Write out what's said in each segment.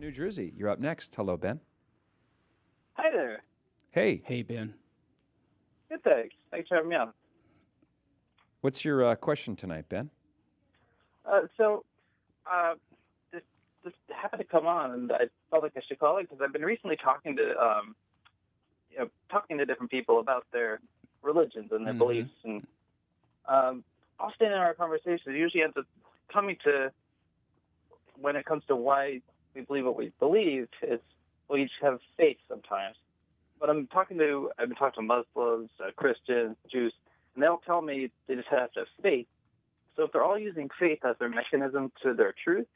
New Jersey. You're up next. Hello, Ben. Hi there. Hey, Hey, Ben. Good, thanks. Thanks for having me on. what's your question tonight, Ben? So, this happened to come on, and I felt like I should call it because I've been recently talking to different people about their religions and their beliefs, and often in our conversations, it usually ends up coming to, when it comes to why we believe what we believe, is we each have faith sometimes. But I've been talking to Muslims, Christians, Jews, and they'll tell me they just have to have faith. So if they're all using faith as their mechanism to their truth,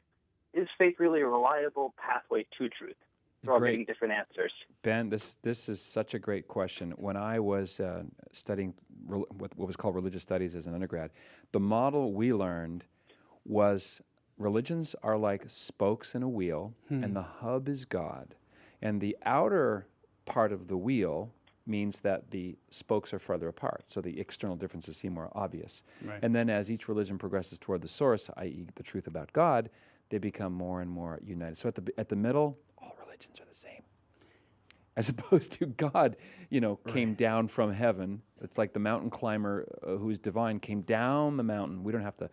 is faith really a reliable pathway to truth? They're all getting different answers. Ben, this is such a great question. When I was studying what was called religious studies as an undergrad, the model we learned was religions are like spokes in a wheel, and the hub is God. And the outer part of the wheel means that the spokes are farther apart, so the external differences seem more obvious. Right. And then as each religion progresses toward the source, i.e. the truth about God, they become more and more united. So at the middle, all religions are the same. As opposed to God, came down from heaven. It's like the mountain climber who is divine came down the mountain. We don't have to,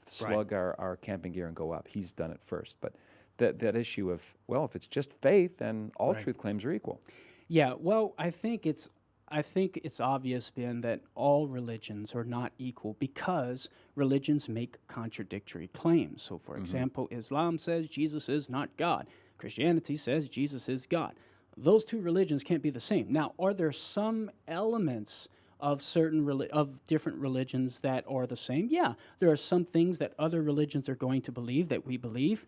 slug our camping gear and go up. He's done it first. But that issue of, well, if it's just faith, then all truth claims are equal. Yeah, well, I think it's obvious, Ben, that all religions are not equal because religions make contradictory claims. So, for example, Islam says Jesus is not God. Christianity says Jesus is God. Those two religions can't be the same. Now, are there some elements of different religions that are the same? Yeah, there are some things that other religions are going to believe that we believe.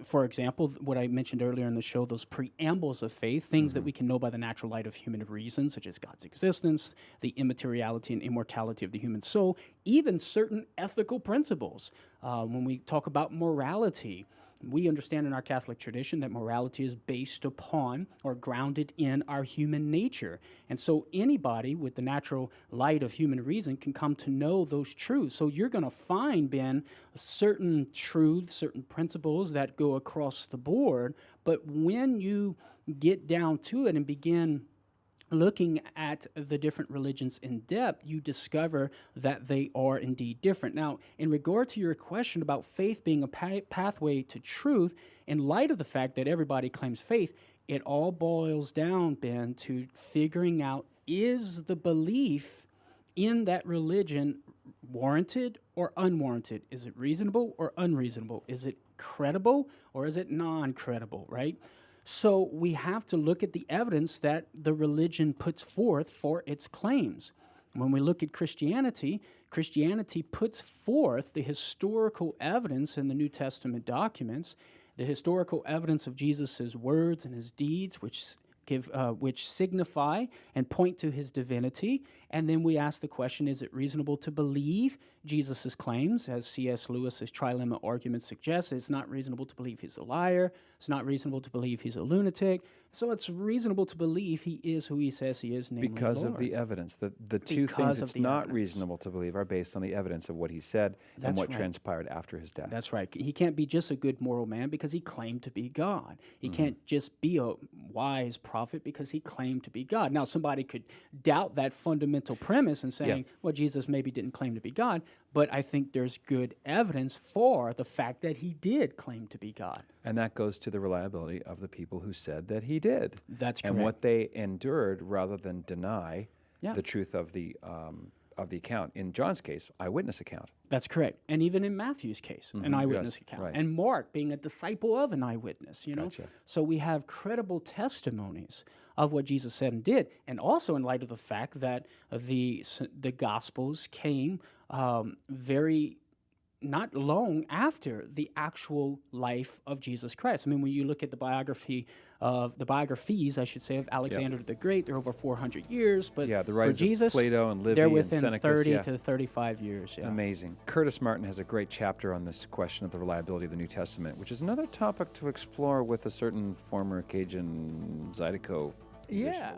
For example, what I mentioned earlier in the show, those preambles of faith, things that we can know by the natural light of human reason, such as God's existence, the immateriality and immortality of the human soul, even certain ethical principles. When we talk about morality, we understand in our Catholic tradition that morality is based upon or grounded in our human nature. And so anybody with the natural light of human reason can come to know those truths. So you're going to find, Ben, certain truths, certain principles that go across the board. But when you get down to it and begin looking at the different religions in depth, you discover that they are indeed different. Now, in regard to your question about faith being a pathway to truth, in light of the fact that everybody claims faith, it all boils down, Ben, to figuring out, is the belief in that religion warranted or unwarranted? Is it reasonable or unreasonable? Is it credible or is it non-credible, right? So we have to look at the evidence that the religion puts forth for its claims. When we look at Christianity, Christianity puts forth the historical evidence in the New Testament documents, the historical evidence of Jesus' words and his deeds, which signify and point to his divinity. And then we ask the question, is it reasonable to believe Jesus' claims? As C.S. Lewis's trilemma argument suggests, it's not reasonable to believe he's a liar. It's not reasonable to believe he's a lunatic. So it's reasonable to believe he is who he says he is, namely Because Lord. of the evidence. The two things it's not reasonable to believe are based on the evidence of what he said and what transpired after his death. That's right. He can't be just a good moral man because he claimed to be God. He can't just be a wise prophet because he claimed to be God. Now, somebody could doubt that fundamental premise and saying, well, Jesus maybe didn't claim to be God, but I think there's good evidence for the fact that he did claim to be God. And that goes to the reliability of the people who said that he did. That's correct. And what they endured rather than deny the truth of the account. In John's case, eyewitness account. That's correct. And even in Matthew's case, an eyewitness account. Right. And Mark being a disciple of an eyewitness, you know. Gotcha. So we have credible testimonies of what Jesus said and did. And also in light of the fact that the Gospels came very not long after the actual life of Jesus Christ. I mean, when you look at the biographies, I should say, of Alexander the Great, they're over 400 years. But the writers for Jesus, of Plato and Livy they're and within Seneca, 30 to 35 years. Yeah. Amazing. Curtis Martin has a great chapter on this question of the reliability of the New Testament, which is another topic to explore with a certain former Cajun Zydeco musician. Yeah.